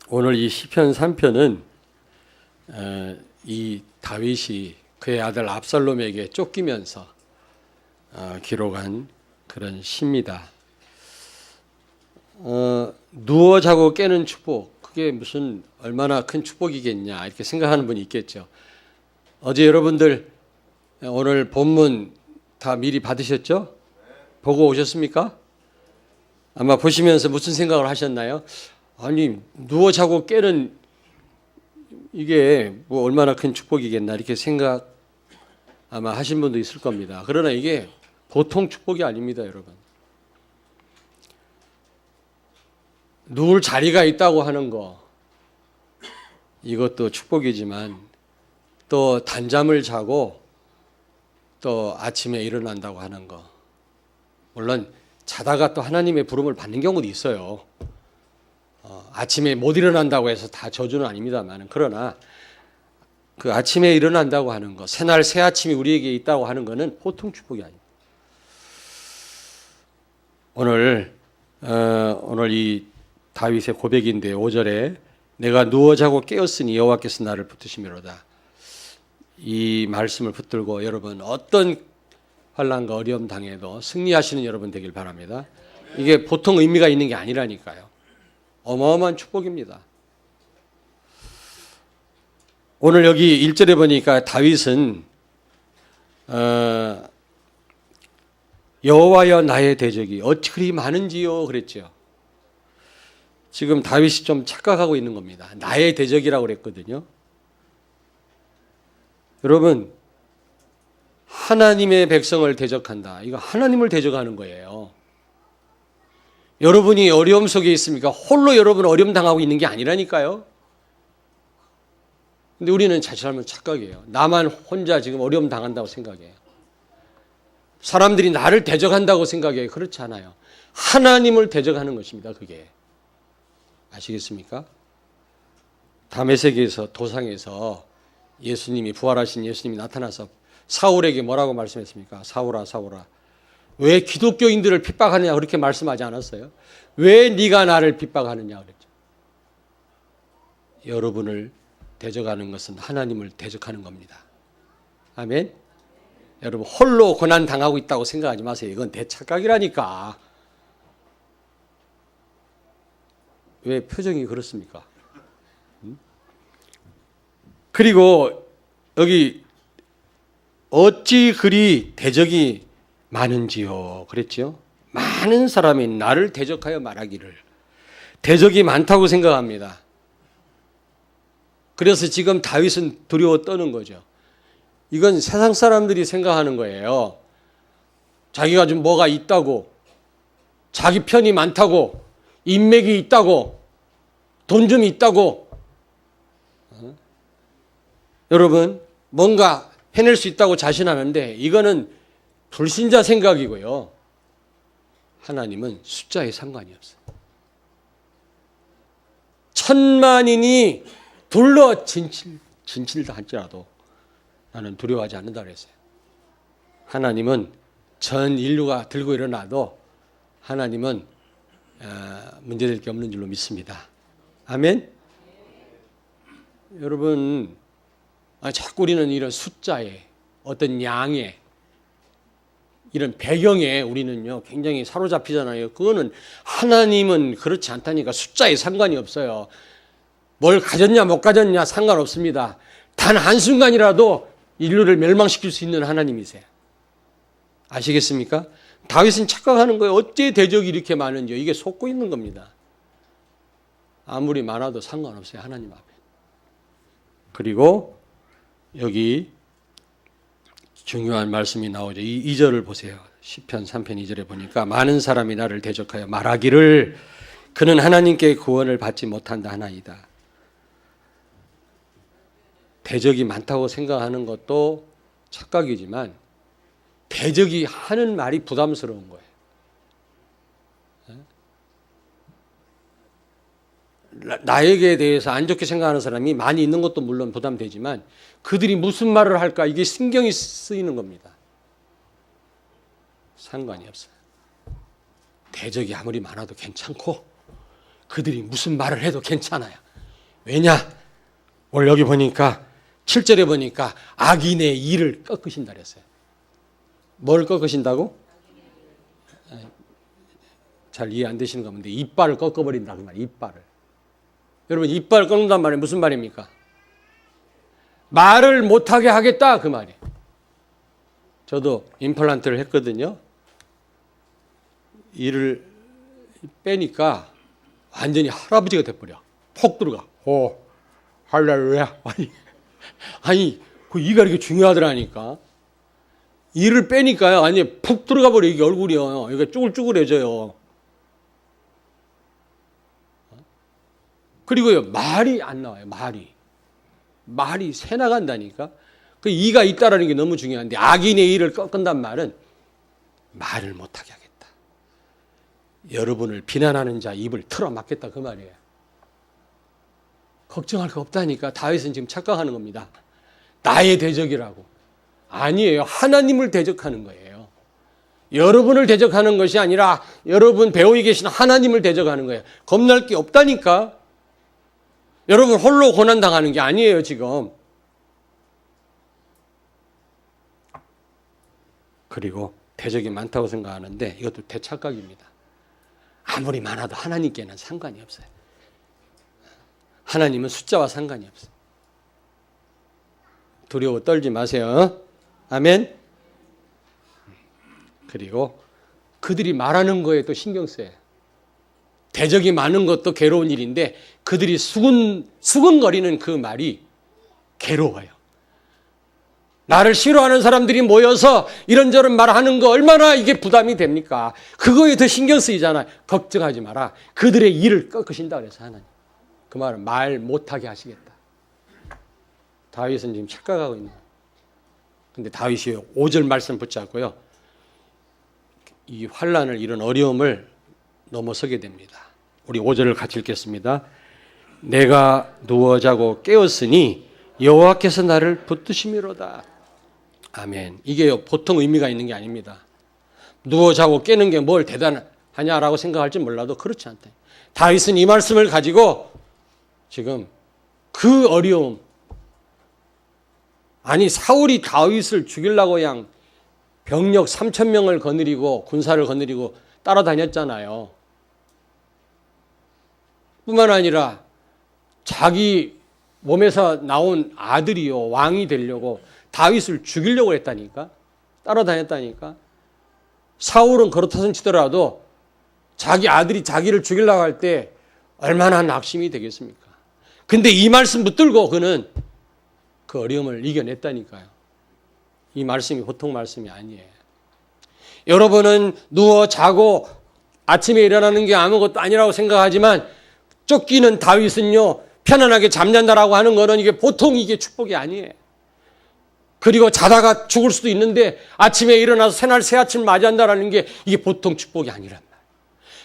오늘 이 시편 3편은 이 다윗이 그의 아들 압살롬에게 쫓기면서 기록한 그런 시입니다. 누워 자고 깨는 축복, 그게 무슨 얼마나 큰 축복이겠냐 이렇게 생각하는 분이 있겠죠. 어제 여러분들 오늘 본문 다 미리 받으셨죠? 보고 오셨습니까? 아마 보시면서 무슨 생각을 하셨나요? 아니, 누워 자고 깨는 이게 뭐 얼마나 큰 축복이겠나 이렇게 생각 아마 하신 분도 있을 겁니다. 그러나 이게 보통 축복이 아닙니다, 여러분. 누울 자리가 있다고 하는 거, 이것도 축복이지만 또 단잠을 자고 또 아침에 일어난다고 하는 거, 물론 자다가 또 하나님의 부름을 받는 경우도 있어요. 아침에 못 일어난다고 해서 다 저주는 아닙니다만, 그러나 그 아침에 일어난다고 하는 거, 새날 새 아침이 우리에게 있다고 하는 것은 보통 축복이 아닙니다. 오늘 이 다윗의 고백인데 5절에 내가 누워 자고 깨었으니 여호와께서 나를 붙드시미로다. 이 말씀을 붙들고 여러분 어떤 환난과 어려움 당해도 승리하시는 여러분 되길 바랍니다. 이게 보통 의미가 있는 게 아니라니까요. 어마어마한 축복입니다. 오늘 여기 1절에 보니까 다윗은 여호와여 나의 대적이 어찌 그리 많은지요 그랬죠. 지금 다윗이 좀 착각하고 있는 겁니다. 나의 대적이라고 그랬거든요. 여러분, 하나님의 백성을 대적한다. 이거 하나님을 대적하는 거예요. 여러분이 어려움 속에 있습니까? 홀로 여러분 어려움 당하고 있는 게 아니라니까요. 근데 우리는 자칫하면 착각이에요. 나만 혼자 지금 어려움 당한다고 생각해요. 사람들이 나를 대적한다고 생각해요. 그렇지 않아요. 하나님을 대적하는 것입니다. 그게. 아시겠습니까? 다메섹에서 도상에서 예수님이 부활하신 예수님이 나타나서 사울에게 뭐라고 말씀했습니까? 사울아 사울아 왜 기독교인들을 핍박하느냐 그렇게 말씀하지 않았어요? 왜 네가 나를 핍박하느냐 그랬죠. 여러분을 대적하는 것은 하나님을 대적하는 겁니다. 아멘. 여러분 홀로 고난 당하고 있다고 생각하지 마세요. 이건 대착각이라니까. 왜 표정이 그렇습니까? 그리고 여기 어찌 그리 대적이 많은지요 그랬죠. 많은 사람이 나를 대적하여 말하기를. 대적이 많다고 생각합니다. 그래서 지금 다윗은 두려워 떠는 거죠. 이건 세상 사람들이 생각하는 거예요. 자기가 좀 뭐가 있다고, 자기 편이 많다고, 인맥이 있다고, 돈 좀 있다고. 여러분 뭔가 해낼 수 있다고 자신하는데 이거는 불신자 생각이고요. 하나님은 숫자에 상관이 없어요. 1000만인이 둘러 진칠다 할지라도 나는 두려워하지 않는다 그랬어요. 하나님은 전 인류가 들고 일어나도 하나님은 문제될 게 없는 줄로 믿습니다. 아멘. 여러분 자꾸 우리는 이런 숫자에 어떤 양에 이런 배경에 우리는요 굉장히 사로잡히잖아요. 그거는 하나님은 그렇지 않다니까. 숫자에 상관이 없어요. 뭘 가졌냐 못 가졌냐 상관없습니다. 단 한순간이라도 인류를 멸망시킬 수 있는 하나님이세요. 아시겠습니까? 다윗은 착각하는 거예요. 어째 대적이 이렇게 많은지요. 이게 속고 있는 겁니다. 아무리 많아도 상관없어요. 하나님 앞에. 그리고 여기 중요한 말씀이 나오죠. 이 2절을 보세요. 시편 3편 2절에 보니까 많은 사람이 나를 대적하여 말하기를 그는 하나님께 구원을 받지 못한다 하나이다. 대적이 많다고 생각하는 것도 착각이지만 대적이 하는 말이 부담스러운 거예요. 나에게 대해서 안 좋게 생각하는 사람이 많이 있는 것도 물론 부담되지만 그들이 무슨 말을 할까 이게 신경이 쓰이는 겁니다. 상관이 없어요. 대적이 아무리 많아도 괜찮고 그들이 무슨 말을 해도 괜찮아요. 왜냐? 오늘 여기 보니까 7절에 보니까 악인의 이를 꺾으신다 그랬어요. 뭘 꺾으신다고? 잘 이해 안 되시는 가 본데 이빨을 꺾어버린다 그 말이에요. 이빨을. 여러분 이빨을 꺾는단 말이 무슨 말입니까? 말을 못하게 하겠다 그 말이에요. 저도 임플란트를 했거든요. 이를 빼니까 완전히 할아버지가 돼버려. 폭 들어가. 오, 할렐루야. 아니, 그 이가 이렇게 중요하더라니까. 이를 빼니까요, 아니, 푹 들어가 버려, 이게 얼굴이요. 이게 쭈글쭈글해져요. 그리고요, 말이 안 나와요, 말이. 말이 새 나간다니까. 그 이가 있다라는 게 너무 중요한데, 악인의 이를 꺾은단 말은 말을 못하게 하겠다. 여러분을 비난하는 자 입을 틀어막겠다 그 말이에요. 걱정할 거 없다니까. 다윗은 지금 착각하는 겁니다. 나의 대적이라고. 아니에요. 하나님을 대적하는 거예요. 여러분을 대적하는 것이 아니라 여러분 배우에 계신 하나님을 대적하는 거예요. 겁날 게 없다니까. 여러분 홀로 고난당하는 게 아니에요 지금. 그리고 대적이 많다고 생각하는데 이것도 대착각입니다. 아무리 많아도 하나님께는 상관이 없어요. 하나님은 숫자와 상관이 없어요. 두려워 떨지 마세요. 아멘. 그리고 그들이 말하는 거에 또 신경 써요. 대적이 많은 것도 괴로운 일인데 그들이 수근거리는 그 말이 괴로워요. 나를 싫어하는 사람들이 모여서 이런저런 말하는 거 얼마나 이게 부담이 됩니까? 그거에 더 신경 쓰이잖아요. 걱정하지 마라. 그들의 일을 꺾으신다 그래서 하나님. 그 말은 말 못하게 하시겠다. 다윗은 지금 착각하고 있는 거예요. 근데 다윗이 5절 말씀 붙잡고요. 이 환난을 이런 어려움을 넘어서게 됩니다. 우리 5절을 같이 읽겠습니다. 내가 누워 자고 깨었으니 여호와께서 나를 붙드심이로다. 아멘. 이게 보통 의미가 있는 게 아닙니다. 누워 자고 깨는 게 뭘 대단하냐라고 생각할지 몰라도 그렇지 않다. 다윗은 이 말씀을 가지고 지금 그 어려움, 아니 사울이 다윗을 죽이려고 그냥 병력 3,000명을 거느리고 군사를 거느리고 따라다녔잖아요. 뿐만 아니라 자기 몸에서 나온 아들이요 왕이 되려고 다윗을 죽이려고 했다니까. 따라다녔다니까. 사울은 그렇다선 치더라도 자기 아들이 자기를 죽이려고 할 때 얼마나 낙심이 되겠습니까? 근데 이 말씀 붙들고 그는 그 어려움을 이겨냈다니까요. 이 말씀이 보통 말씀이 아니에요. 여러분은 누워 자고 아침에 일어나는 게 아무것도 아니라고 생각하지만 쫓기는 다윗은요 편안하게 잠잔다라고 하는 거는 이게 보통 이게 축복이 아니에요. 그리고 자다가 죽을 수도 있는데 아침에 일어나서 새날 새아침 맞이한다라는 게 이게 보통 축복이 아니란 말이에요.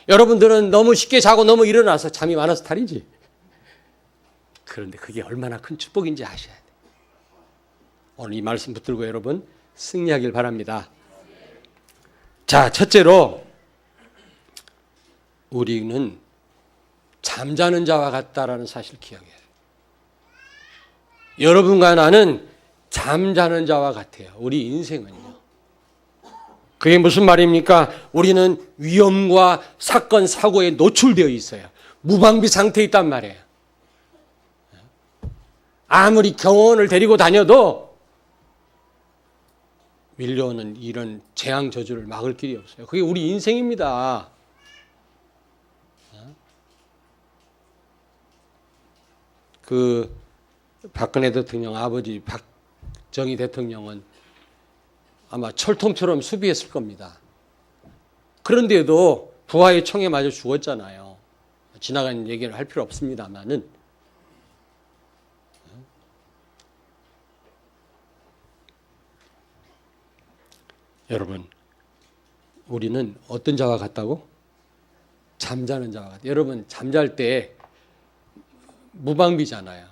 여러분들은 너무 쉽게 자고 너무 일어나서 잠이 많아서 탈이지. 그런데 그게 얼마나 큰 축복인지 아셔야 돼요. 오늘 이 말씀 붙들고 여러분 승리하길 바랍니다. 자, 첫째로 우리는 잠자는 자와 같다라는 사실을 기억해요. 여러분과 나는 잠자는 자와 같아요. 우리 인생은요. 그게 무슨 말입니까? 우리는 위험과 사건, 사고에 노출되어 있어요. 무방비 상태에 있단 말이에요. 아무리 경호원을 데리고 다녀도 밀려오는 이런 재앙 저주를 막을 길이 없어요. 그게 우리 인생입니다. 그 박근혜 대통령 아버지 박정희 대통령은 아마 철통처럼 수비했을 겁니다. 그런데도 부하의 총에 맞아 죽었잖아요. 지나간 얘기를 할 필요 없습니다만은 여러분 우리는 어떤 자와 같다고? 잠자는 자와 같아요. 여러분 잠잘 때 무방비잖아요.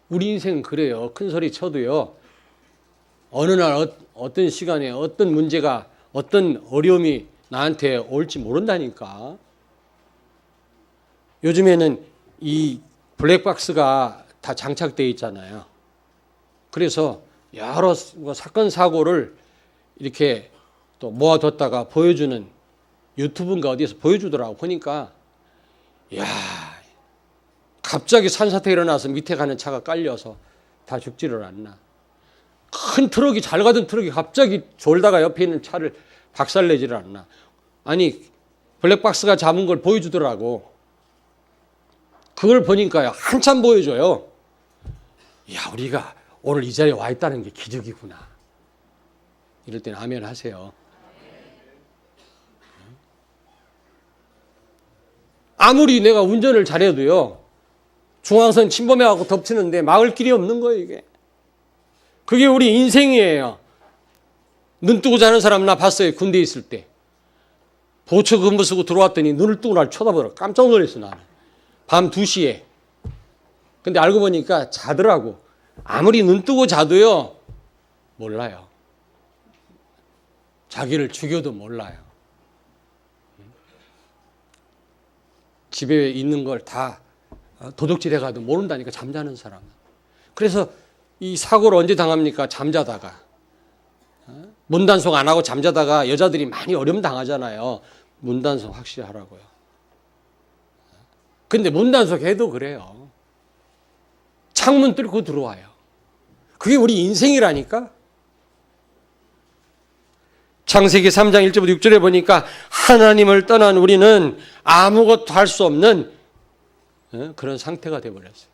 우리 인생은 그래요. 큰 소리 쳐도요. 어느 날 어떤 시간에 어떤 문제가 어떤 어려움이 나한테 올지 모른다니까. 요즘에는 이 블랙박스가 다 장착되어 있잖아요. 그래서 여러 사건 사고를 이렇게 또 모아뒀다가 보여주는 유튜브인가 어디에서 보여주더라고. 보니까 야, 갑자기 산사태 일어나서 밑에 가는 차가 깔려서 다 죽지를 않나. 큰 트럭이, 잘 가던 트럭이 갑자기 졸다가 옆에 있는 차를 박살내지를 않나. 아니, 블랙박스가 잡은 걸 보여주더라고. 그걸 보니까요, 한참 보여줘요. 야, 우리가 오늘 이 자리에 와 있다는 게 기적이구나. 이럴 때는 아멘 하세요. 아무리 내가 운전을 잘해도요, 중앙선 침범해갖고 덮치는데 막을 길이 없는 거예요, 이게. 그게 우리 인생이에요. 눈 뜨고 자는 사람 나 봤어요, 군대에 있을 때. 보초 근무 쓰고 들어왔더니 눈을 뜨고 날 쳐다보더라. 깜짝 놀랐어, 나는. 밤 2시에. 근데 알고 보니까 자더라고. 아무리 눈 뜨고 자도요, 몰라요. 자기를 죽여도 몰라요. 집에 있는 걸 다 도둑질 해가도 모른다니까, 잠자는 사람은. 그래서 이 사고를 언제 당합니까? 잠자다가. 문단속 안 하고 잠자다가 여자들이 많이 어려움 당하잖아요. 문단속 확실히 하라고요. 근데 문단속 해도 그래요. 창문 뚫고 들어와요. 그게 우리 인생이라니까. 창세기 3장 1절부터 6절에 보니까 하나님을 떠난 우리는 아무것도 할 수 없는 그런 상태가 되어버렸어요.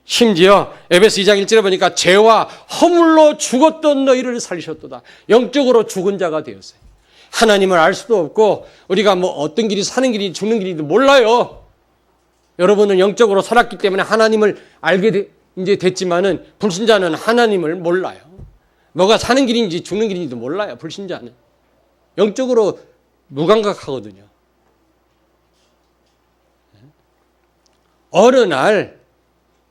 심지어 에베소 2장 1절에 보니까 죄와 허물로 죽었던 너희를 살리셨도다. 영적으로 죽은 자가 되었어요. 하나님을 알 수도 없고 우리가 뭐 어떤 길이 사는 길이 죽는 길인지 몰라요. 여러분은 영적으로 살았기 때문에 하나님을 알게 이제 됐지만은 불신자는 하나님을 몰라요. 뭐가 사는 길인지 죽는 길인지도 몰라요. 불신자는 영적으로 무감각하거든요. 어느 날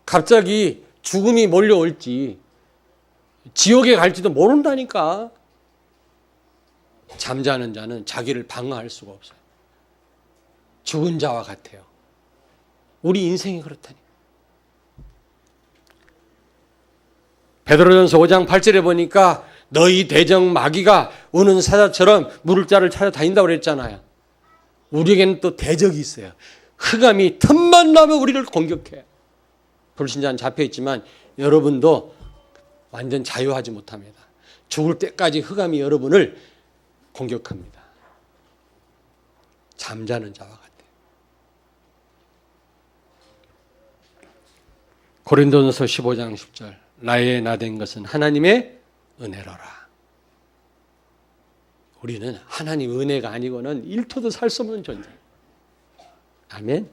갑자기 죽음이 몰려올지 지옥에 갈지도 모른다니까. 잠자는 자는 자기를 방어할 수가 없어요. 죽은 자와 같아요. 우리 인생이 그렇다니. 베드로전서 5장 8절에 보니까 너희 대적 마귀가 우는 사자처럼 물을 자를 찾아다닌다고 그랬잖아요. 우리에게는 또 대적이 있어요. 흑암이 틈만 나면 우리를 공격해. 불신자는 잡혀있지만 여러분도 완전 자유하지 못합니다. 죽을 때까지 흑암이 여러분을 공격합니다. 잠자는 자와 같아요. 고린도전서 15장 10절 나의 나된 것은 하나님의 은혜로라. 우리는 하나님 은혜가 아니고는 1토도 살 수 없는 존재. 아멘.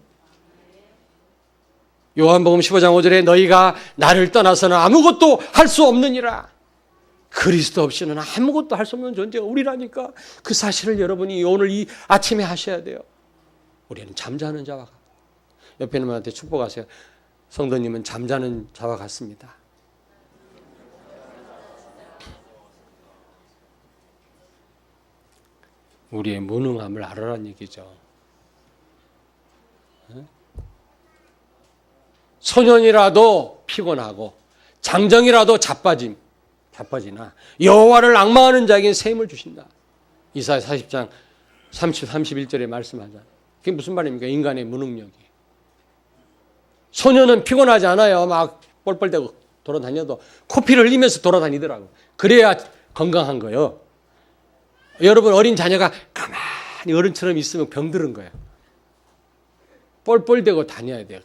요한복음 15장 5절에 너희가 나를 떠나서는 아무것도 할 수 없느니라. 그리스도 없이는 아무것도 할 수 없는 존재가 우리라니까. 그 사실을 여러분이 오늘 이 아침에 하셔야 돼요. 우리는 잠자는 자와 같아요. 옆에 있는 분한테 축복하세요. 성도님은 잠자는 자와 같습니다. 우리의 무능함을 알아라는 얘기죠. 소년이라도 피곤하고 장정이라도 자빠지나 여호와를 앙망하는 자에게 샘을 주신다. 이사야 40장 31절에 말씀하잖아요. 그게 무슨 말입니까? 인간의 무능력이. 소년은 피곤하지 않아요. 막 뻘뻘대고 돌아다녀도 코피를 흘리면서 돌아다니더라고. 그래야 건강한 거예요. 여러분 어린 자녀가 가만히 어른처럼 있으면 병들은 거예요. 뻘뻘대고 다녀야 돼요.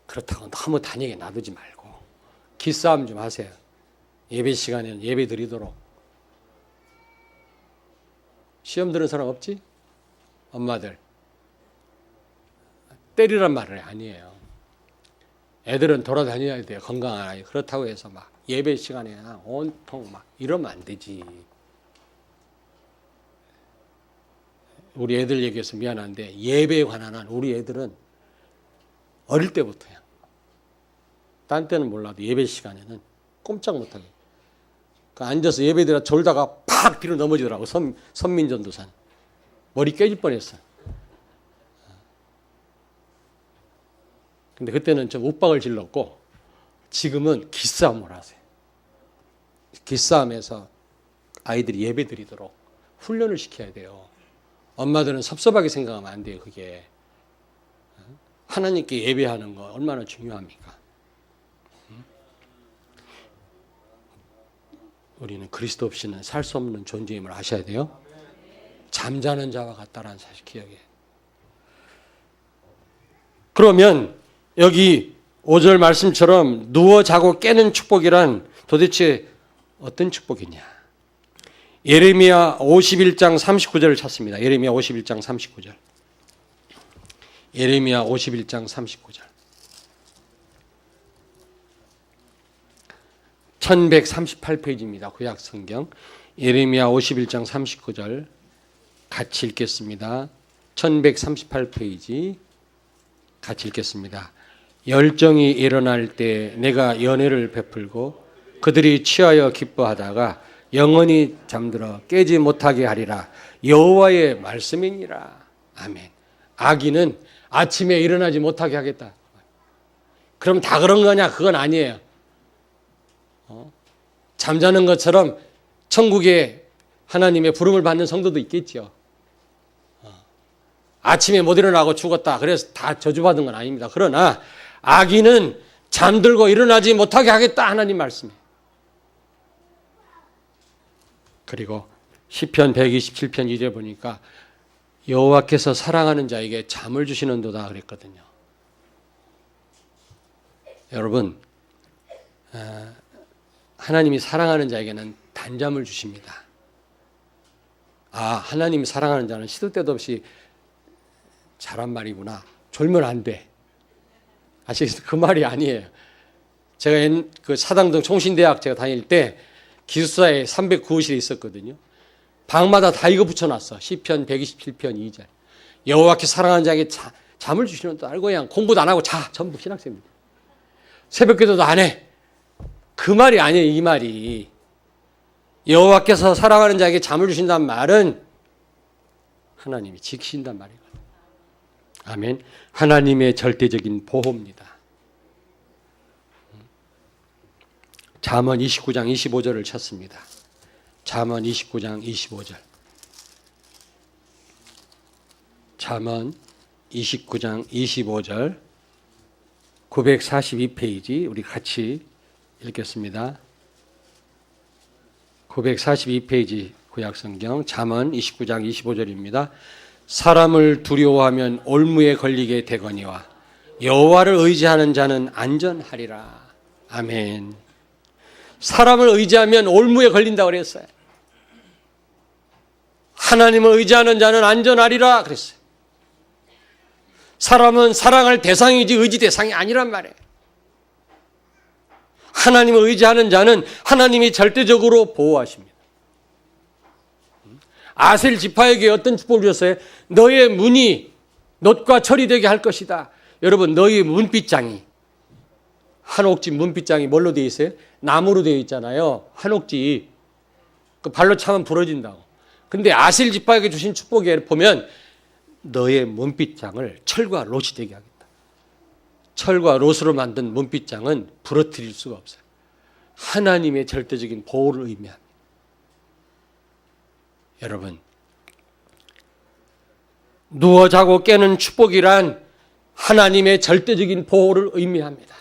그렇다고 너무 다니게 놔두지 말고 기싸움 좀 하세요. 예배 시간에는 예배 드리도록. 시험 드는 사람 없지? 엄마들. 때리란 말은 아니에요. 애들은 돌아다녀야 돼요. 건강한 아이. 그렇다고 해서 막 예배 시간에 온통 막 이러면 안 되지. 우리 애들 얘기해서 미안한데 예배에 관한 한 우리 애들은 어릴 때부터야. 딴 때는 몰라도 예배 시간에는 꼼짝 못하게. 앉아서 예배 드려 졸다가 팍 뒤로 넘어지더라고. 선민전도사는. 머리 깨질 뻔했어. 근데 그때는 좀 윽박을 질렀고 지금은 기싸움을 하세요. 기싸움에서 아이들이 예배 드리도록 훈련을 시켜야 돼요. 엄마들은 섭섭하게 생각하면 안 돼요. 그게 하나님께 예배하는 거 얼마나 중요합니까? 우리는 그리스도 없이는 살 수 없는 존재임을 아셔야 돼요. 잠자는 자와 같다라는 사실 기억해. 그러면 여기 5절 말씀처럼 누워 자고 깨는 축복이란 도대체 어떤 축복이냐? 예레미야 51장 39절을 찾습니다. 예레미야 51장 39절. 예레미야 51장 39절. 1138페이지입니다. 구약 성경. 예레미야 51장 39절 같이 읽겠습니다. 1138페이지 같이 읽겠습니다. 열정이 일어날 때 내가 연회를 베풀고 그들이 취하여 기뻐하다가 영원히 잠들어 깨지 못하게 하리라. 여호와의 말씀이니라. 아멘. 악인은 아침에 일어나지 못하게 하겠다. 그럼 다 그런 거냐? 그건 아니에요. 잠자는 것처럼 천국에 하나님의 부름을 받는 성도도 있겠죠. 아침에 못 일어나고 죽었다. 그래서 다 저주받은 건 아닙니다. 그러나 악인은 잠들고 일어나지 못하게 하겠다. 하나님 말씀이에요. 그리고 시편 127편 2절 보니까 여호와께서 사랑하는 자에게 잠을 주시는도다 그랬거든요. 여러분, 하나님이 사랑하는 자에게는 단잠을 주십니다. 하나님이 사랑하는 자는 시도 때도 없이 자란 말이구나. 졸면 안 돼. 아시겠어요? 그 말이 아니에요. 제가 그 사당동 총신대학 제가 다닐 때 기숙사에 309호실이 있었거든요. 방마다 다 이거 붙여놨어. 시편 127편 2절. 여호와께 사랑하는 자에게 잠을 주시는 또 알고 그냥 공부도 안 하고 자. 전부 신학생입니다. 새벽기도도 안 해. 그 말이 아니에요. 이 말이. 여호와께서 사랑하는 자에게 잠을 주신다는 말은 하나님이 지키신단 말이에요. 아멘. 하나님의 절대적인 보호입니다. 잠언 29장 25절을 찾습니다. 잠언 29장 25절. 잠언 29장 25절 942페이지 우리 같이 읽겠습니다. 942페이지 구약성경 잠언 29장 25절입니다. 사람을 두려워하면 올무에 걸리게 되거니와 여호와를 의지하는 자는 안전하리라. 아멘. 사람을 의지하면 올무에 걸린다고 그랬어요. 하나님을 의지하는 자는 안전하리라 그랬어요. 사람은 사랑할 대상이지 의지 대상이 아니란 말이에요. 하나님을 의지하는 자는 하나님이 절대적으로 보호하십니다. 아셀 지파에게 어떤 축복을 주셨어요? 너의 문이 놋과 철이 되게 할 것이다. 여러분, 너의 문빗장이 한옥지 문빗장이 뭘로 되어 있어요? 나무로 되어 있잖아요. 한옥지 그 발로 차면 부러진다고. 근데 아셀 지파에게 주신 축복에 보면 너의 문빗장을 철과 롯이 되게 하겠다. 철과 롯으로 만든 문빗장은 부러뜨릴 수가 없어요. 하나님의 절대적인 보호를 의미합니다. 여러분, 누워 자고 깨는 축복이란 하나님의 절대적인 보호를 의미합니다.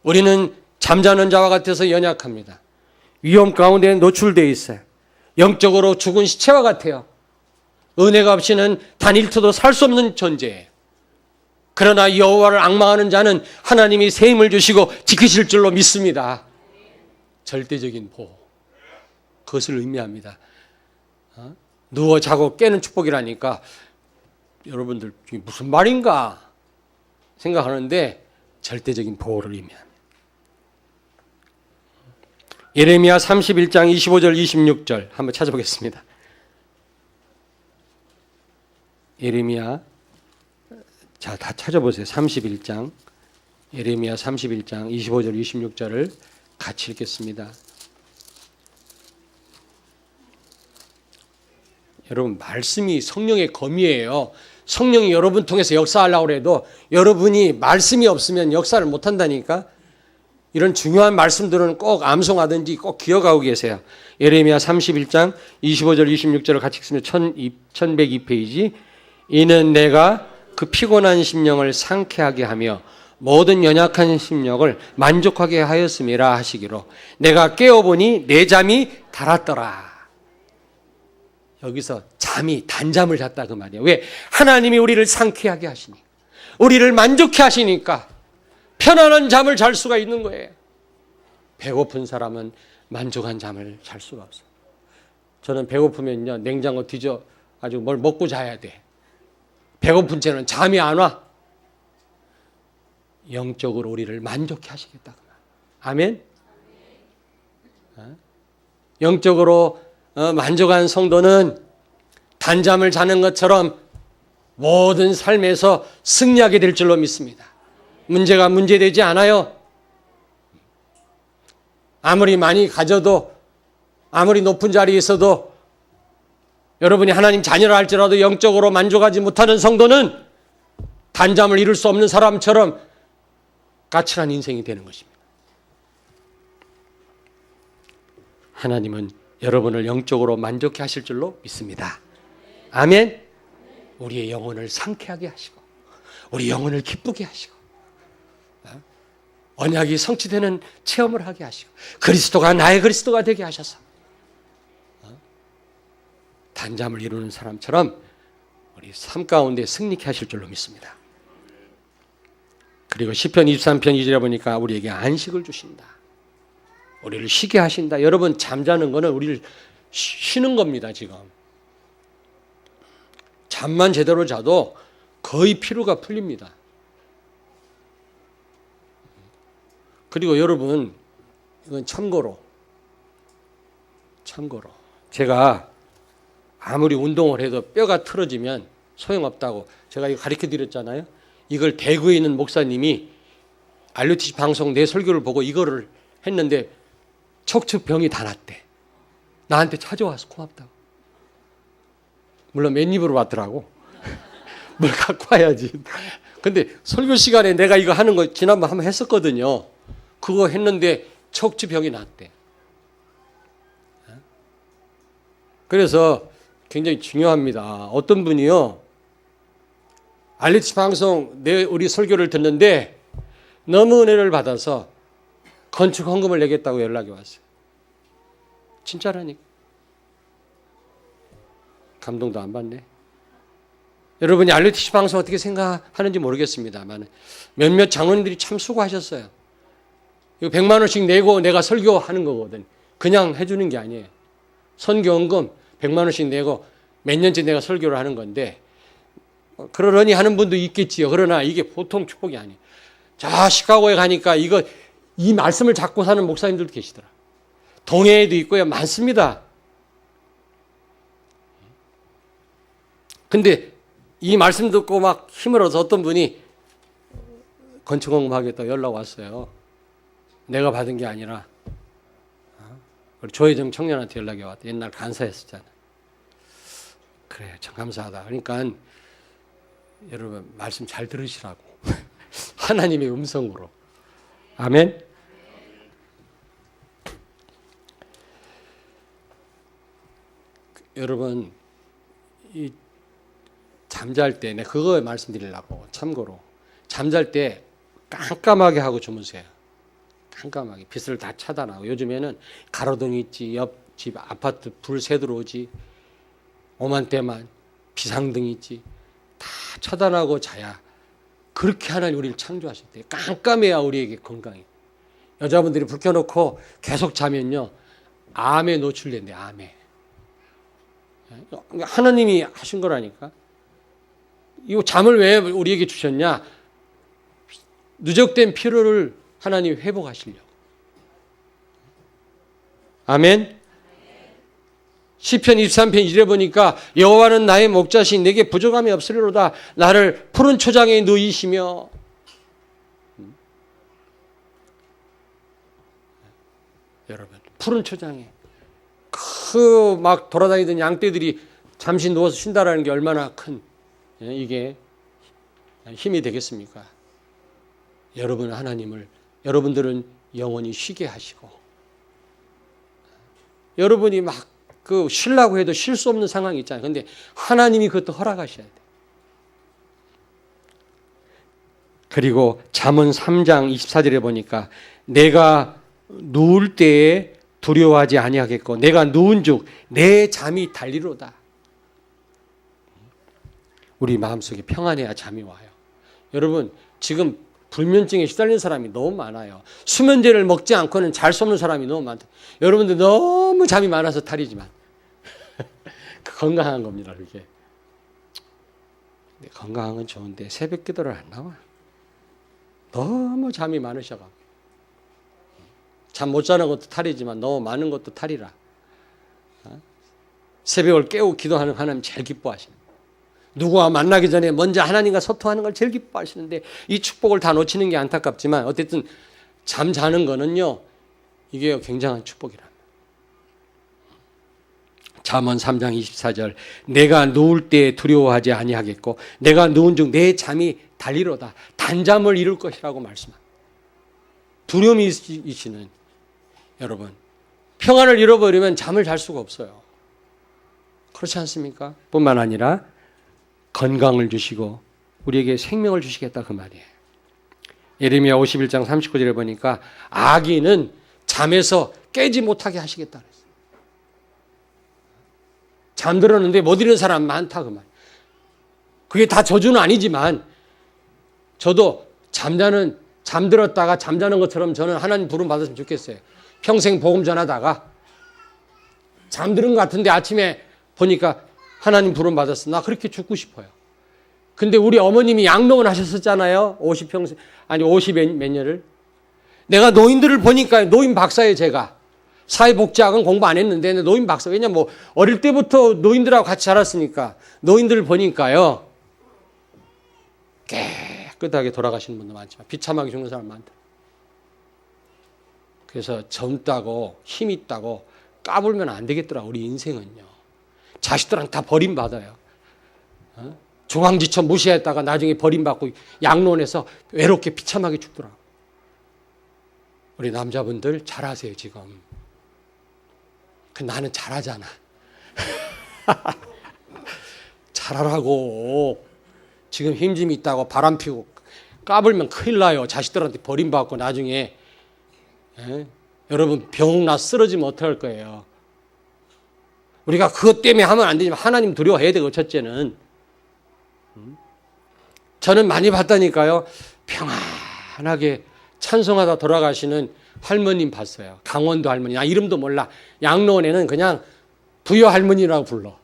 우리는 잠자는 자와 같아서 연약합니다. 위험 가운데 노출되어 있어요. 영적으로 죽은 시체와 같아요. 은혜가 없이는 단 1초도 살 수 없는 존재예요. 그러나 여호와를 앙망하는 자는 하나님이 새 힘을 주시고 지키실 줄로 믿습니다. 절대적인 보호. 그것을 의미합니다. 누워 자고 깨는 축복이라니까 여러분들 무슨 말인가 생각하는데 절대적인 보호를 의미합니다. 예레미야 31장 25절 26절 한번 찾아보겠습니다. 예레미야 다 찾아보세요. 31장 예레미야 31장 25절 26절을 같이 읽겠습니다. 여러분, 말씀이 성령의 검이에요. 성령이 여러분 통해서 역사하려고 해도 여러분이 말씀이 없으면 역사를 못한다니까. 이런 중요한 말씀들은 꼭 암송하든지 꼭 기억하고 계세요. 예레미야 31장 25절 26절을 같이 읽으면 1102페이지. 이는 내가 그 피곤한 심령을 상쾌하게 하며 모든 연약한 심령을 만족하게 하였음이라 하시기로 내가 깨어보니 내 잠이 달았더라. 여기서 잠이 단잠을 잤다 그 말이에요. 왜? 하나님이 우리를 상쾌하게 하시니까, 우리를 만족해 하시니까 편안한 잠을 잘 수가 있는 거예요. 배고픈 사람은 만족한 잠을 잘 수가 없어요. 저는 배고프면요 냉장고 뒤져 가지고 뭘 먹고 자야 돼. 배고픈 채는 잠이 안 와. 영적으로 우리를 만족해 하시겠다. 아멘. 영적으로 만족한 성도는 단잠을 자는 것처럼 모든 삶에서 승리하게 될 줄로 믿습니다. 문제가 문제되지 않아요. 아무리 많이 가져도, 아무리 높은 자리에 있어도, 여러분이 하나님 자녀라 할지라도 영적으로 만족하지 못하는 성도는 단잠을 이룰 수 없는 사람처럼 까칠한 인생이 되는 것입니다. 하나님은 여러분을 영적으로 만족해 하실 줄로 믿습니다. 아멘. 우리의 영혼을 상쾌하게 하시고 우리 영혼을 기쁘게 하시고 언약이 성취되는 체험을 하게 하시고 그리스도가 나의 그리스도가 되게 하셔서 단잠을 이루는 사람처럼 우리 삶 가운데 승리케 하실 줄로 믿습니다. 그리고 시편 23편 2절에 보니까 우리에게 안식을 주신다. 우리를 쉬게 하신다. 여러분 잠자는 거는 우리를 쉬는 겁니다. 지금 잠만 제대로 자도 거의 피로가 풀립니다. 그리고 여러분 이건 참고로 제가 아무리 운동을 해도 뼈가 틀어지면 소용없다고 제가 이거 가르쳐 드렸잖아요. 이걸 대구에 있는 목사님이 RUTC 방송 내 설교를 보고 이거를 했는데 척추병이 다 났대. 나한테 찾아와서 고맙다고. 물론 맨입으로 왔더라고. 뭘 갖고 와야지. 근데 설교 시간에 내가 이거 하는 거 지난번 한번 했었거든요. 그거 했는데 척추병이 났대. 그래서 굉장히 중요합니다. 어떤 분이요. RUTC 방송 우리 설교를 듣는데 너무 은혜를 받아서 건축 헌금을 내겠다고 연락이 왔어요. 진짜라니까. 감동도 안 받네. 여러분이 RUTC 방송 어떻게 생각하는지 모르겠습니다만 몇몇 장로님들이 참 수고하셨어요. 이거 100만 원씩 내고 내가 설교하는 거거든. 그냥 해주는 게 아니에요. 선교헌금 100만 원씩 내고 몇 년째 내가 설교를 하는 건데 그러려니 하는 분도 있겠지요. 그러나 이게 보통 축복이 아니에요. 자, 시카고에 가니까 이 말씀을 잡고 사는 목사님들도 계시더라. 동해에도 있고요. 많습니다. 근데 이 말씀 듣고 막 힘을 얻어서 어떤 분이 건축헌금 하겠다고 연락 왔어요. 내가 받은 게 아니라 조혜정 청년한테 연락이 왔대. 옛날 간사였었잖아. 그래, 참 감사하다. 그러니까 여러분 말씀 잘 들으시라고. 하나님의 음성으로. 아멘. 여러분 이 잠잘 때 내가 그거 말씀드리려고. 참고로 잠잘 때 깜깜하게 하고 주무세요. 깜깜하게 빛을 다 차단하고. 요즘에는 가로등이 있지, 옆집 아파트 불 새 들어오지, 오만때만 비상등이 있지, 다 차단하고 자야. 그렇게 하나님 우리를 창조하셨대요. 깜깜해야 우리에게 건강해. 여자분들이 불 켜놓고 계속 자면요 암에 노출된대. 암에. 하나님이 하신 거라니까. 이 잠을 왜 우리에게 주셨냐? 누적된 피로를 하나님 회복하시려고. 아멘. 시편 23편 1에 보니까 여호와는 나의 목자시니 내게 부족함이 없으리로다. 나를 푸른 초장에 누이시며. 여러분 푸른 초장에 그 막 돌아다니던 양떼들이 잠시 누워서 쉰다라는 게 얼마나 큰 이게 힘이 되겠습니까? 여러분 하나님을, 여러분들은 영원히 쉬게 하시고, 여러분이 막 쉬려고 해도 쉴 수 없는 상황이 있잖아요. 근데 하나님이 그것도 허락하셔야 돼요. 그리고 잠언 3장 24절에 보니까 내가 누울 때에 두려워하지 아니하겠고 내가 누운즉 내 잠이 달리로다. 우리 마음속에 평안해야 잠이 와요. 여러분 지금 불면증에 시달리는 사람이 너무 많아요. 수면제를 먹지 않고는 잘 수 없는 사람이 너무 많다. 여러분들 너무 잠이 많아서 탈이지만 건강한 겁니다. 그게. 건강한 건 좋은데 새벽 기도를 안 나와. 너무 잠이 많으셔가지고. 잠 못 자는 것도 탈이지만 너무 많은 것도 탈이라. 새벽을 깨우고 기도하는 하나님 제일 기뻐하십니다. 누구와 만나기 전에 먼저 하나님과 소통하는 걸 제일 기뻐하시는데 이 축복을 다 놓치는 게 안타깝지만 어쨌든 잠 자는 거는요. 이게 굉장한 축복이랍니다. 잠언 3장 24절 내가 누울 때 두려워하지 아니하겠고 내가 누운 중 내 잠이 달리로다. 단잠을 이룰 것이라고 말씀합니다. 두려움이 있으시는 여러분 평안을 잃어버리면 잠을 잘 수가 없어요. 그렇지 않습니까? 뿐만 아니라 건강을 주시고 우리에게 생명을 주시겠다 그 말이에요. 예레미야 51장 39절에 보니까 악인은 잠에서 깨지 못하게 하시겠다 그랬어요. 잠들었는데 못 이루는 사람 많다 그 말이에요. 그게 다 저주는 아니지만 저도 잠들었다가 잠자는 것처럼 저는 하나님 부름 받았으면 좋겠어요. 평생 복음 전하다가 잠드는 것 같은데 아침에 보니까 하나님 부름 받았어. 나 그렇게 죽고 싶어요. 근데 우리 어머님이 양로원 하셨었잖아요. 50 몇 년을. 내가 노인들을 보니까 노인 박사예요, 제가. 사회복지학은 공부 안 했는데 노인 박사. 왜냐면 뭐 어릴 때부터 노인들하고 같이 자랐으니까 노인들을 보니까요. 깨끗하게 돌아가시는 분도 많지만 비참하게 죽는 사람 많다. 그래서 젊다고 힘 있다고 까불면 안 되겠더라. 우리 인생은요. 자식들한테 다 버림받아요. 중앙지처 무시했다가 나중에 버림받고 양로원에서 외롭게 비참하게 죽더라고. 우리 남자분들 잘하세요 지금. 나는 잘하잖아. 잘하라고. 지금 힘 좀 있다고 바람 피고 까불면 큰일 나요. 자식들한테 버림받고 나중에 여러분 병 나 쓰러지면 어떡할 거예요. 우리가 그것 때문에 하면 안 되지만 하나님 두려워해야 되고 첫째는. 저는 많이 봤다니까요. 평안하게 찬송하다 돌아가시는 할머님 봤어요. 강원도 할머니. 나 이름도 몰라. 양로원에는 그냥 부여 할머니라고 불러.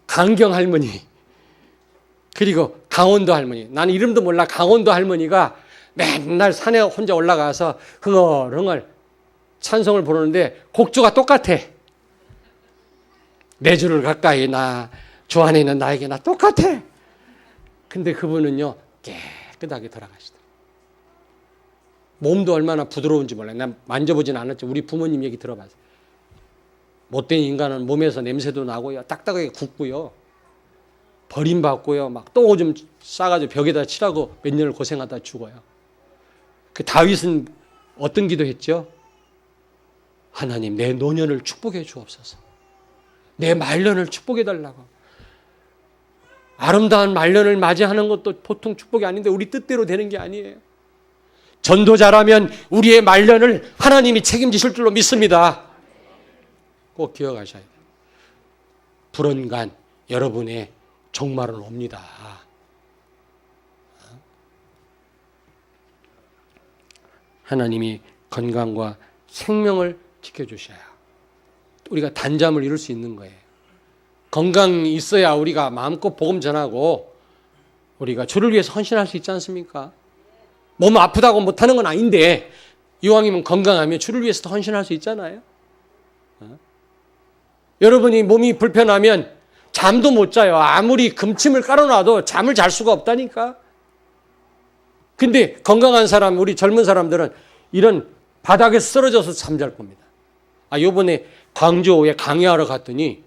강경 할머니. 그리고 강원도 할머니. 나는 이름도 몰라. 강원도 할머니가 맨날 산에 혼자 올라가서 흥얼흥얼 찬송을 부르는데 곡조가 똑같아. 내 주를 가까이 나 주 안에 있는 나에게 나 똑같아. 근데 그분은요 깨끗하게 돌아가시더라고요. 몸도 얼마나 부드러운지 몰라요. 난 만져보진 않았죠. 우리 부모님 얘기 들어봤어요. 못된 인간은 몸에서 냄새도 나고요. 딱딱하게 굽고요. 버림받고요. 막 똥 오줌 싸가지고 벽에다 칠하고 몇 년을 고생하다 죽어요. 그 다윗은 어떤 기도했죠? 하나님 내 노년을 축복해 주옵소서. 내 말년을 축복해 달라고. 아름다운 말년을 맞이하는 것도 보통 축복이 아닌데 우리 뜻대로 되는 게 아니에요. 전도자라면 우리의 말년을 하나님이 책임지실 줄로 믿습니다. 꼭 기억하셔야 돼요. 불언간 여러분의 종말은 옵니다. 하나님이 건강과 생명을 지켜주셔야 우리가 단잠을 이룰 수 있는 거예요. 건강이 있어야 우리가 마음껏 복음 전하고 우리가 주를 위해서 헌신할 수 있지 않습니까? 몸 아프다고 못하는 건 아닌데 이왕이면 건강하면 주를 위해서도 헌신할 수 있잖아요. 여러분이 몸이 불편하면 잠도 못 자요. 아무리 금침을 깔아놔도 잠을 잘 수가 없다니까. 근데 건강한 사람, 우리 젊은 사람들은 이런 바닥에 쓰러져서 잠잘 겁니다. 요번에 광주에 강의하러 갔더니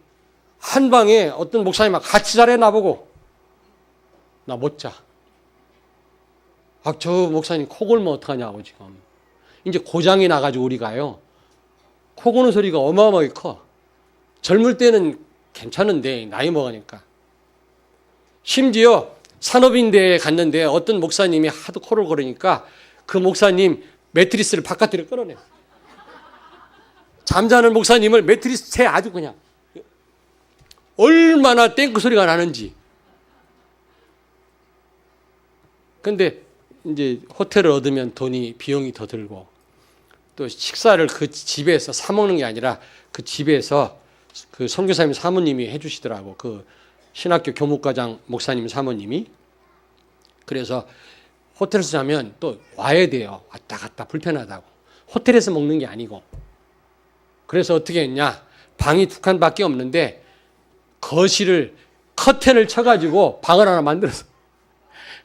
한 방에 어떤 목사님하고 같이 자래 나보고 나 못 자. 아, 저 목사님 코 골면 어떡하냐고 지금. 이제 고장이 나가지고 우리가요. 코 고는 소리가 어마어마하게 커. 젊을 때는 괜찮은데 나이 먹으니까. 심지어 산업인대에 갔는데 어떤 목사님이 하도 코를 고르니까 그 목사님 매트리스를 바깥으로 끌어내. 잠자는 목사님을 매트리스 채 아주 그냥 얼마나 땡크 소리가 나는지. 근데 이제 호텔을 얻으면 비용이 더 들고 또 식사를 그 집에서 사 먹는 게 아니라 그 집에서 그 선교사님 사모님이 해주시더라고. 그 신학교 교목과장 목사님 사모님이. 그래서 호텔에서 자면 또 와야 돼요. 왔다 갔다 불편하다고. 호텔에서 먹는 게 아니고. 그래서 어떻게 했냐. 방이 2칸밖에 없는데 거실을 커튼을 쳐가지고 방을 하나 만들어서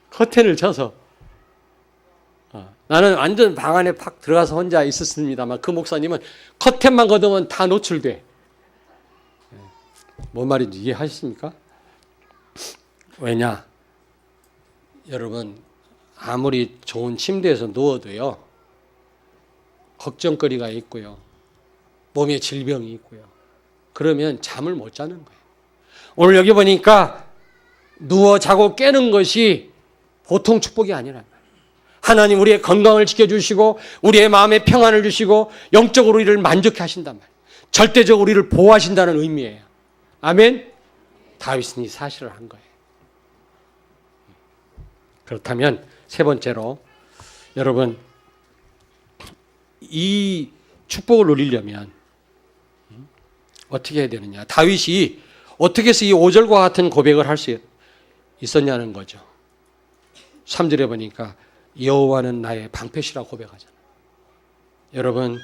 커튼을 쳐서 나는 완전 방 안에 팍 들어가서 혼자 있었습니다만 그 목사님은 커튼만 걷으면 다 노출돼. 뭔 말인지 이해하십니까? 왜냐? 여러분 아무리 좋은 침대에서 누워도요. 걱정거리가 있고요. 몸에 질병이 있고요. 그러면 잠을 못 자는 거예요. 오늘 여기 보니까 누워 자고 깨는 것이 보통 축복이 아니란 말이에요. 하나님 우리의 건강을 지켜주시고 우리의 마음에 평안을 주시고 영적으로 우리를 만족해 하신단 말이에요. 절대적으로 우리를 보호하신다는 의미예요. 아멘? 다윗은 이 사실을 한 거예요. 그렇다면 세 번째로 여러분 이 축복을 누리려면 어떻게 해야 되느냐. 다윗이 어떻게 해서 이 5절과 같은 고백을 할 수 있었냐는 거죠. 3절에 보니까 여호와는 나의 방패시라고 고백하잖아요. 여러분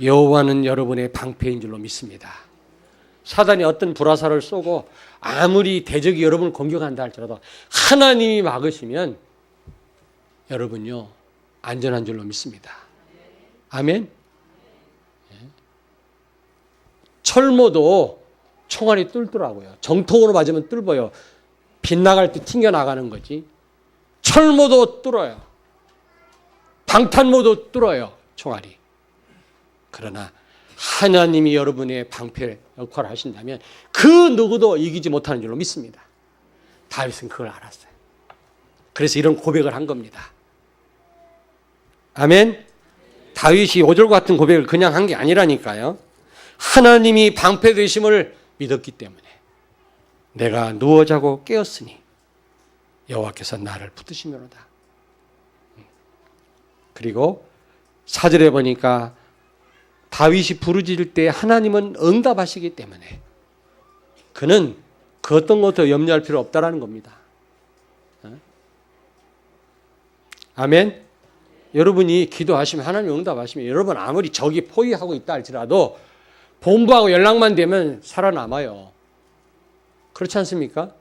여호와는 여러분의 방패인 줄로 믿습니다. 사단이 어떤 불화살을 쏘고 아무리 대적이 여러분을 공격한다 할지라도 하나님이 막으시면 여러분요 안전한 줄로 믿습니다. 아멘. 철모도 총알이 뚫더라고요. 정통으로 맞으면 뚫어요. 빗나갈 때 튕겨나가는 거지. 철모도 뚫어요. 방탄모도 뚫어요. 총알이. 그러나 하나님이 여러분의 방패 역할을 하신다면 그 누구도 이기지 못하는 줄로 믿습니다. 다윗은 그걸 알았어요. 그래서 이런 고백을 한 겁니다. 아멘. 다윗이 5절 같은 고백을 그냥 한 게 아니라니까요. 하나님이 방패 되심을 믿었기 때문에 내가 누워 자고 깨었으니 여호와께서 나를 붙드시면로다. 그리고 4절에 보니까 다윗이 부르짖을 때 하나님은 응답하시기 때문에 그는 그 어떤 것도 염려할 필요 없다라는 겁니다. 아멘. 여러분이 기도하시면 하나님 응답하시면 여러분 아무리 적이 포위하고 있다 할지라도 본부하고 연락만 되면 살아남아요. 그렇지 않습니까?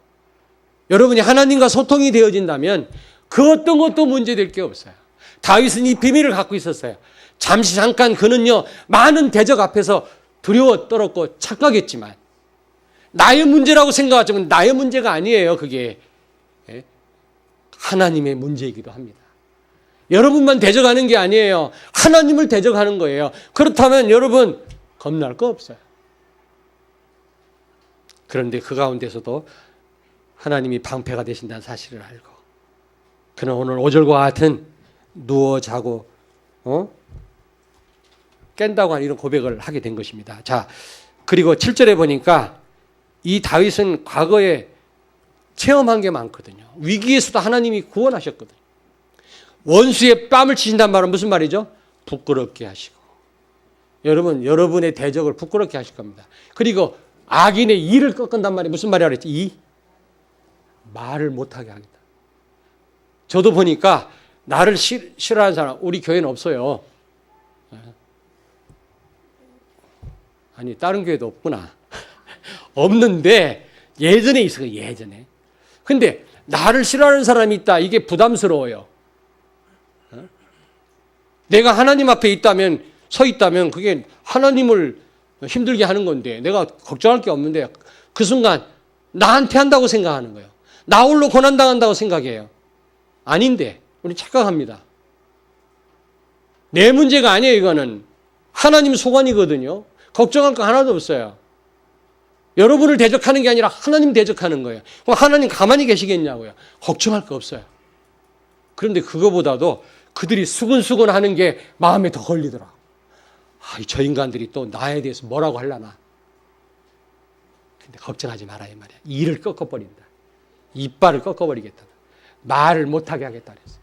여러분이 하나님과 소통이 되어진다면 그 어떤 것도 문제될 게 없어요. 다윗은 이 비밀을 갖고 있었어요. 잠깐 그는요 많은 대적 앞에서 두려워 떨었고 착각했지만 나의 문제라고 생각하지만 나의 문제가 아니에요. 그게 하나님의 문제이기도 합니다. 여러분만 대적하는 게 아니에요. 하나님을 대적하는 거예요. 그렇다면 여러분 겁날 거 없어요. 그런데 그 가운데서도 하나님이 방패가 되신다는 사실을 알고 그는 오늘 5절과 같은 누워 자고 깬다고 하는 이런 고백을 하게 된 것입니다. 자, 그리고 7절에 보니까 이 다윗은 과거에 체험한 게 많거든요. 위기에서도 하나님이 구원하셨거든요. 원수의 뺨을 치신단 말은 무슨 말이죠? 부끄럽게 하시고. 여러분, 여러분의 대적을 부끄럽게 하실 겁니다. 그리고 악인의 이를 꺾은단 말이 무슨 말이라 그랬지? 이? 말을 못하게 하겠다. 저도 보니까 나를 싫어하는 사람, 우리 교회는 없어요. 아니, 다른 교회도 없구나. 없는데, 예전에 있어요, 예전에. 근데, 나를 싫어하는 사람이 있다. 이게 부담스러워요. 내가 하나님 앞에 있다면, 서 있다면, 그게 하나님을 힘들게 하는 건데, 내가 걱정할 게 없는데, 그 순간, 나한테 한다고 생각하는 거예요. 나 홀로 고난당한다고 생각해요. 아닌데 우리 착각합니다. 내 문제가 아니에요. 이거는 하나님 소관이거든요. 걱정할 거 하나도 없어요. 여러분을 대적하는 게 아니라 하나님 대적하는 거예요. 그럼 하나님 가만히 계시겠냐고요. 걱정할 거 없어요. 그런데 그거보다도 그들이 수근수근 하는 게 마음에 더 걸리더라. 저 인간들이 또 나에 대해서 뭐라고 하려나. 근데 걱정하지 마라 이 말이야. 이를 꺾어버린다. 이빨을 꺾어버리겠다. 말을 못하게 하겠다 그랬어요.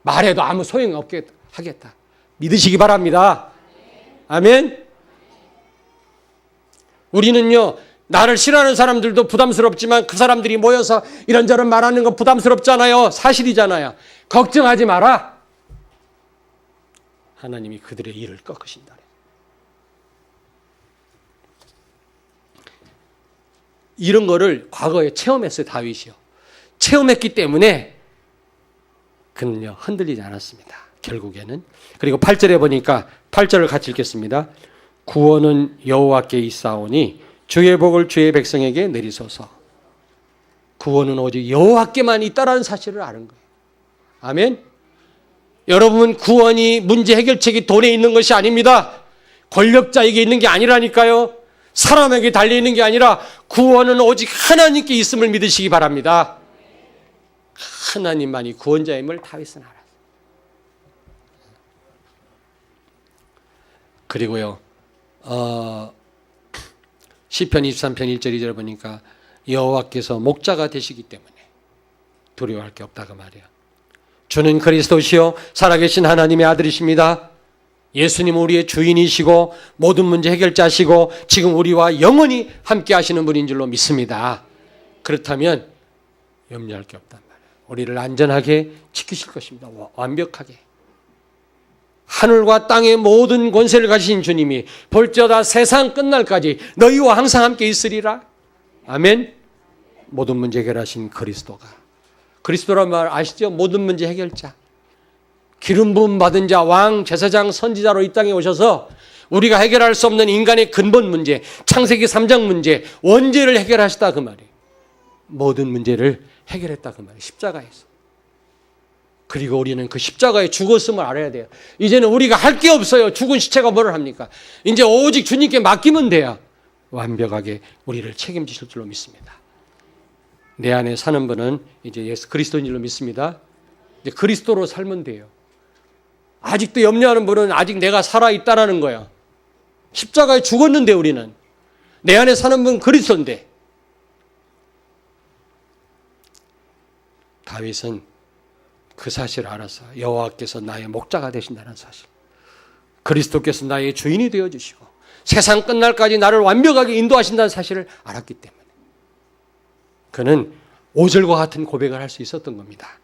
말해도 아무 소용없게 하겠다. 믿으시기 바랍니다. 아멘. 우리는요, 나를 싫어하는 사람들도 부담스럽지만 그 사람들이 모여서 이런저런 말하는 건 부담스럽잖아요. 사실이잖아요. 걱정하지 마라. 하나님이 그들의 일을 꺾으신다. 이런 거를 과거에 체험했어요. 다윗이요. 체험했기 때문에 그는요 흔들리지 않았습니다. 결국에는. 그리고 8절에 보니까 8절을 같이 읽겠습니다. 구원은 여호와께 있사오니 주의 복을 주의 백성에게 내리소서. 구원은 오직 여호와께만 있다라는 사실을 아는 거예요. 아멘. 여러분 구원이 문제 해결책이 돈에 있는 것이 아닙니다. 권력자에게 있는 게 아니라니까요. 사람에게 달려 있는 게 아니라 구원은 오직 하나님께 있음을 믿으시기 바랍니다. 하나님만이 구원자임을 다윗은 알았어요. 그리고요. 시편 23편 1절 2절 보니까 여호와께서 목자가 되시기 때문에 두려워할 게 없다 그 말이에요. 주는 그리스도시요 살아계신 하나님의 아들이십니다. 예수님은 우리의 주인이시고 모든 문제 해결자시고 지금 우리와 영원히 함께 하시는 분인 줄로 믿습니다. 그렇다면 염려할 게 없단 말이에요. 우리를 안전하게 지키실 것입니다. 완벽하게. 하늘과 땅의 모든 권세를 가지신 주님이 볼지어다 세상 끝날까지 너희와 항상 함께 있으리라. 아멘. 모든 문제 해결하신 그리스도란 말 아시죠? 모든 문제 해결자. 기름 부음 받은 자, 왕, 제사장, 선지자로 이 땅에 오셔서 우리가 해결할 수 없는 인간의 근본 문제, 창세기 3장 문제, 원죄를 해결하시다 그 말이에요. 모든 문제를 해결했다 그 말이에요. 십자가에서. 그리고 우리는 그 십자가에 죽었음을 알아야 돼요. 이제는 우리가 할 게 없어요. 죽은 시체가 뭐를 합니까? 이제 오직 주님께 맡기면 돼요. 완벽하게 우리를 책임지실 줄로 믿습니다. 내 안에 사는 분은 이제 예수 그리스도인 줄로 믿습니다. 이제 그리스도로 살면 돼요. 아직도 염려하는 분은 아직 내가 살아있다라는 거예요. 십자가에 죽었는데 우리는. 내 안에 사는 분은 그리스도인데. 다윗은 그 사실을 알아서 여호와께서 나의 목자가 되신다는 사실. 그리스도께서 나의 주인이 되어주시고 세상 끝날까지 나를 완벽하게 인도하신다는 사실을 알았기 때문에 그는 오절과 같은 고백을 할 수 있었던 겁니다.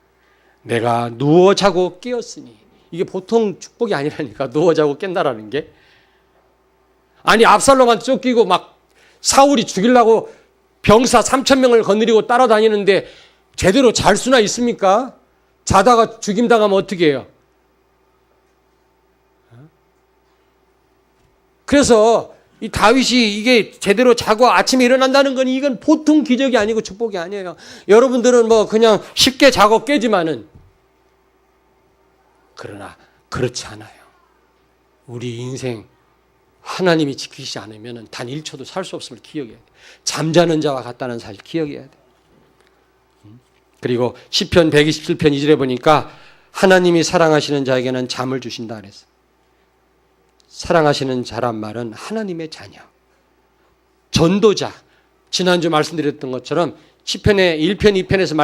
내가 누워 자고 깨었으니. 이게 보통 축복이 아니라니까. 누워 자고 깬다라는 게. 아니 압살롬한테 쫓기고 막 사울이 죽이려고 병사 3,000명을 거느리고 따라다니는데 제대로 잘 수나 있습니까? 자다가 죽임당하면 어떻게 해요? 그래서 이 다윗이 이게 제대로 자고 아침에 일어난다는 건 이건 보통 기적이 아니고 축복이 아니에요. 여러분들은 뭐 그냥 쉽게 자고 깨지만은 그러나 그렇지 않아요. 우리 인생 하나님이 지키시지 않으면 단 1초도 살 수 없음을 기억해야 돼요. 잠자는 자와 같다는 사실 기억해야 돼요. 그리고 시편 127편 2절에 보니까 하나님이 사랑하시는 자에게는 잠을 주신다 그랬어요. 사랑하시는 자란 말은 하나님의 자녀, 전도자. 지난주 말씀드렸던 것처럼 시편의 1편, 2편에서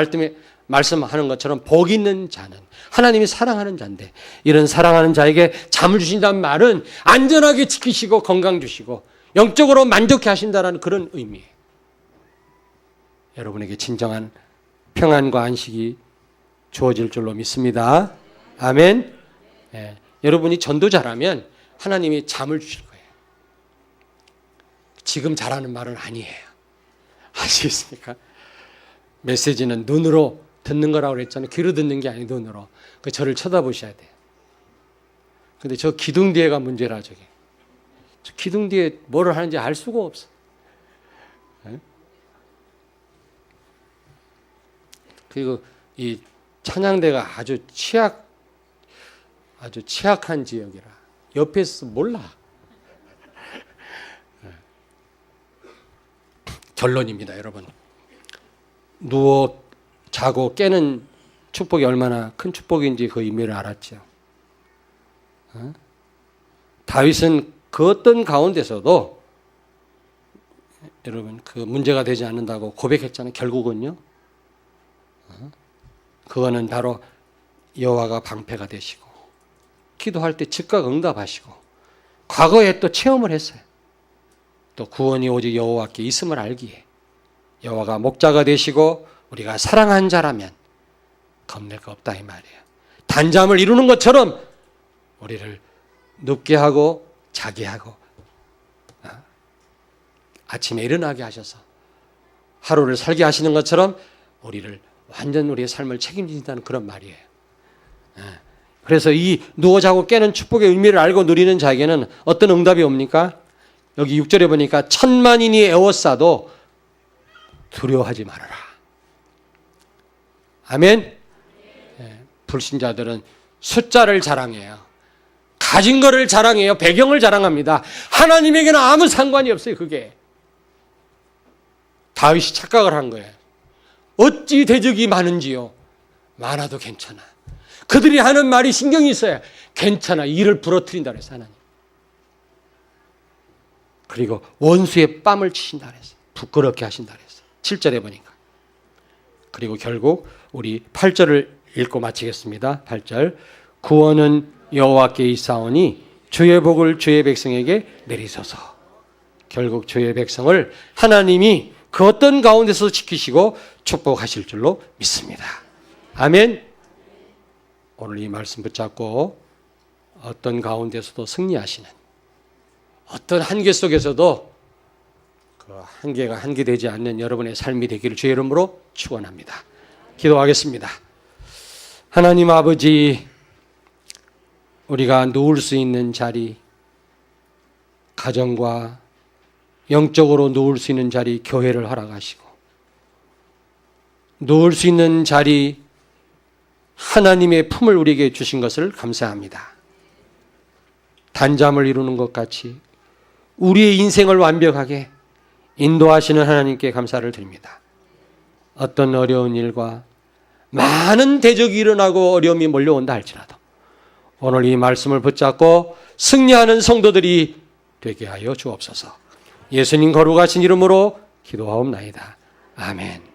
말씀하는 것처럼 복 있는 자는 하나님이 사랑하는 자인데 이런 사랑하는 자에게 잠을 주신다는 말은 안전하게 지키시고 건강 주시고 영적으로 만족해 하신다는 그런 의미예요. 여러분에게 진정한 평안과 안식이 주어질 줄로 믿습니다. 아멘. 예, 여러분이 전도자라면 하나님이 잠을 주실 거예요. 지금 잘하는 말은 아니에요. 아시겠습니까? 메시지는 눈으로 듣는 거라고 그랬잖아요. 귀로 듣는 게 아니고 눈으로. 그 저를 쳐다보셔야 돼요. 근데 저 기둥 뒤에가 문제라 저게. 저 기둥 뒤에 뭐를 하는지 알 수가 없어. 그리고 이 찬양대가 아주 취약한 지역이라 옆에서 몰라. 결론입니다, 여러분. 누워 자고 깨는 축복이 얼마나 큰 축복인지 그 의미를 알았죠. 다윗은 그 어떤 가운데서도 여러분 그 문제가 되지 않는다고 고백했잖아요. 결국은요. 그거는 바로 여호와가 방패가 되시고 기도할 때 즉각 응답하시고 과거에 또 체험을 했어요. 또 구원이 오직 여호와께 있음을 알기에 여호와가 목자가 되시고 우리가 사랑한 자라면 겁낼 거 없다 이 말이에요. 단잠을 이루는 것처럼 우리를 눕게 하고 자게 하고 아침에 일어나게 하셔서 하루를 살게 하시는 것처럼 우리를 완전 우리의 삶을 책임진다는 그런 말이에요. 그래서 이 누워 자고 깨는 축복의 의미를 알고 누리는 자에게는 어떤 응답이 옵니까? 여기 6절에 보니까 1000만인이 애워싸도 두려워하지 말아라. 아멘. 불신자들은 숫자를 자랑해요. 가진 거를 자랑해요. 배경을 자랑합니다. 하나님에게는 아무 상관이 없어요. 그게. 다윗이 착각을 한 거예요. 어찌 대적이 많은지요. 많아도 괜찮아. 그들이 하는 말이 신경이 있어야 괜찮아. 이를 부러뜨린다 그랬어요. 하나님. 그리고 원수의 뺨을 치신다 그랬어요. 부끄럽게 하신다 그랬어요. 7절에 보니까. 그리고 결국 우리 8절을 읽고 마치겠습니다. 8절. 구원은 여호와께 있사오니 주의 복을 주의 백성에게 내리소서. 결국 주의 백성을 하나님이 그 어떤 가운데서 지키시고 축복하실 줄로 믿습니다. 아멘. 오늘 이 말씀 붙잡고 어떤 가운데서도 승리하시는, 어떤 한계 속에서도 그 한계가 한계되지 않는 여러분의 삶이 되기를 주의 이름으로 축원합니다. 기도하겠습니다. 하나님 아버지, 우리가 누울 수 있는 자리, 가정과 영적으로 누울 수 있는 자리, 교회를 허락하시고 누울 수 있는 자리, 하나님의 품을 우리에게 주신 것을 감사합니다. 단잠을 이루는 것 같이 우리의 인생을 완벽하게 인도하시는 하나님께 감사를 드립니다. 어떤 어려운 일과 많은 대적이 일어나고 어려움이 몰려온다 할지라도 오늘 이 말씀을 붙잡고 승리하는 성도들이 되게 하여 주옵소서. 예수님 거룩하신 이름으로 기도하옵나이다. 아멘.